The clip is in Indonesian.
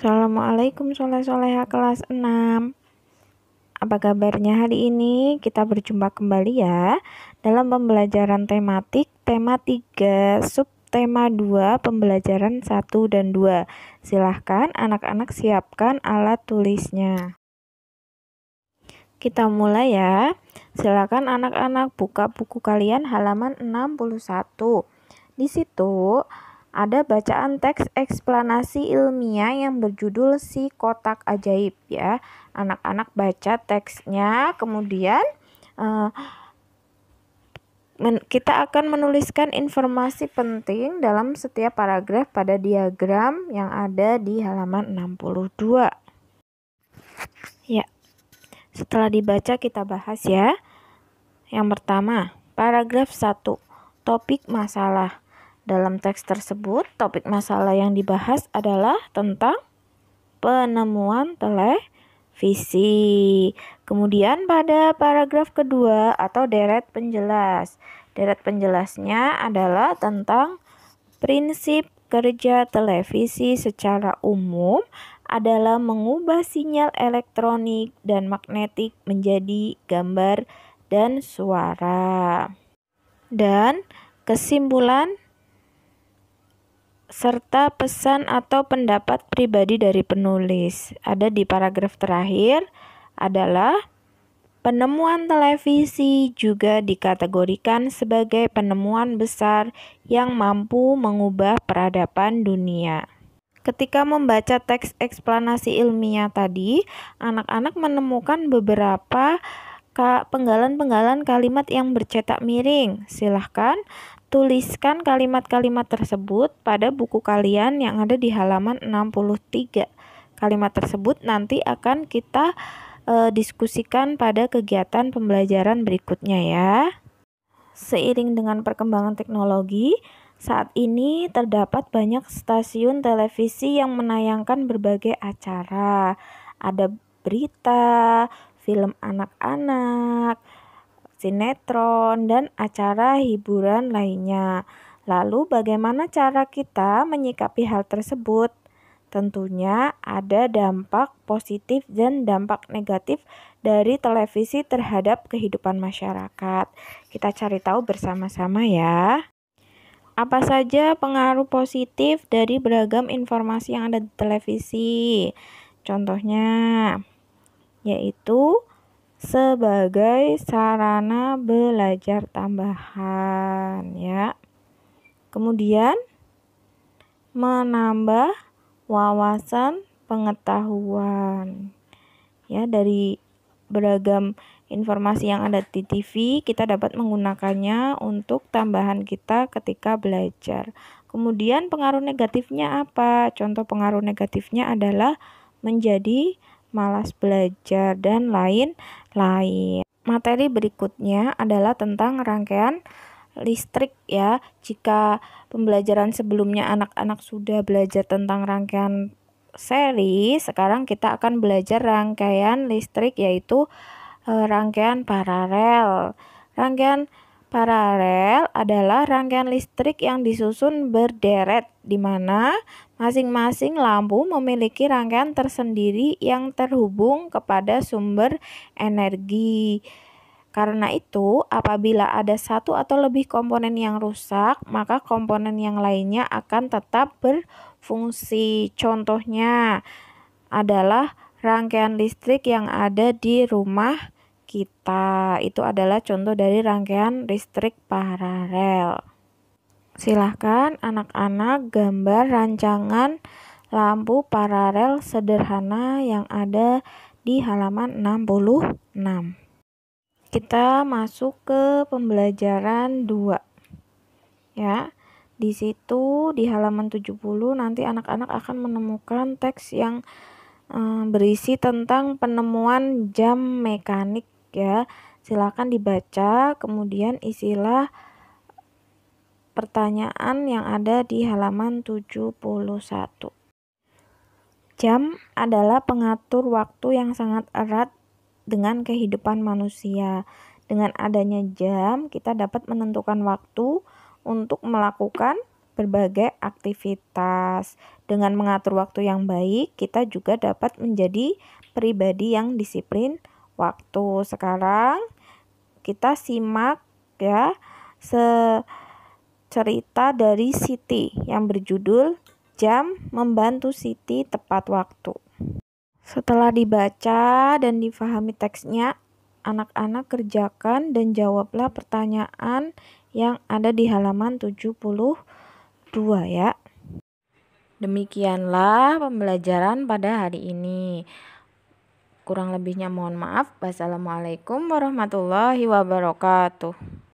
Assalamualaikum soleh-soleha kelas 6. Apa kabarnya hari ini? Kita berjumpa kembali ya dalam pembelajaran tematik tema 3, subtema 2, pembelajaran 1 dan 2. Silahkan anak-anak siapkan alat tulisnya. Kita mulai ya. Silakan anak-anak buka buku kalian halaman 61. Di situ ada bacaan teks eksplanasi ilmiah yang berjudul Si Kotak Ajaib ya. Anak-anak baca teksnya, kemudian kita akan menuliskan informasi penting dalam setiap paragraf pada diagram yang ada di halaman 62. Ya, setelah dibaca kita bahas ya. Yang pertama, paragraf 1, topik masalah. Dalam teks tersebut, topik masalah yang dibahas adalah tentang penemuan televisi. Kemudian pada paragraf kedua atau deret penjelas. Deret penjelasnya adalah tentang prinsip kerja televisi secara umum adalah mengubah sinyal elektronik dan magnetik menjadi gambar dan suara. Dan kesimpulan serta pesan atau pendapat pribadi dari penulis. Ada di paragraf terakhir adalah penemuan televisi juga dikategorikan sebagai penemuan besar yang mampu mengubah peradaban dunia. Ketika membaca teks eksplanasi ilmiah tadi, anak-anak menemukan beberapa penggalan-penggalan kalimat yang bercetak miring. Silahkan tuliskan kalimat-kalimat tersebut pada buku kalian yang ada di halaman 63. Kalimat tersebut nanti akan kita diskusikan pada kegiatan pembelajaran berikutnya ya. Seiring dengan perkembangan teknologi, saat ini terdapat banyak stasiun televisi yang menayangkan berbagai acara. Ada berita, film anak-anak, sinetron, dan acara hiburan lainnya. Lalu bagaimana cara kita menyikapi hal tersebut? Tentunya ada dampak positif dan dampak negatif dari televisi terhadap kehidupan masyarakat. Kita cari tahu bersama-sama ya. Apa saja pengaruh positif dari beragam informasi yang ada di televisi? Contohnya yaitu sebagai sarana belajar tambahan ya. Kemudian menambah wawasan pengetahuan. Ya, dari beragam informasi yang ada di TV, kita dapat menggunakannya untuk tambahan kita ketika belajar. Kemudian pengaruh negatifnya apa? Contoh pengaruh negatifnya adalah menjadi malas belajar dan lain-lain. Materi berikutnya adalah tentang rangkaian listrik ya. Jika pembelajaran sebelumnya anak-anak sudah belajar tentang rangkaian seri, sekarang kita akan belajar rangkaian listrik yaitu rangkaian paralel. Rangkaian paralel adalah rangkaian listrik yang disusun berderet, di mana masing-masing lampu memiliki rangkaian tersendiri yang terhubung kepada sumber energi. Karena itu, apabila ada satu atau lebih komponen yang rusak, maka komponen yang lainnya akan tetap berfungsi. Contohnya adalah rangkaian listrik yang ada di rumah kita. Itu adalah contoh dari rangkaian listrik paralel. Silahkan anak-anak gambar rancangan lampu paralel sederhana yang ada di halaman 66. Kita masuk ke pembelajaran 2. Ya. Di situ di halaman 70 nanti anak-anak akan menemukan teks yang berisi tentang penemuan jam mekanik ya. Silakan dibaca, kemudian isilah pertanyaan yang ada di halaman 71. Jam adalah pengatur waktu yang sangat erat dengan kehidupan manusia. Dengan adanya jam, kita dapat menentukan waktu untuk melakukan berbagai aktivitas. Dengan mengatur waktu yang baik, kita juga dapat menjadi pribadi yang disiplin waktu. Sekarang kita simak ya cerita dari Siti yang berjudul Jam Membantu Siti Tepat Waktu. Setelah dibaca dan difahami teksnya, anak-anak kerjakan dan jawablah pertanyaan yang ada di halaman 72 ya. Demikianlah pembelajaran pada hari ini. Kurang lebihnya mohon maaf. Wassalamualaikum warahmatullahi wabarakatuh.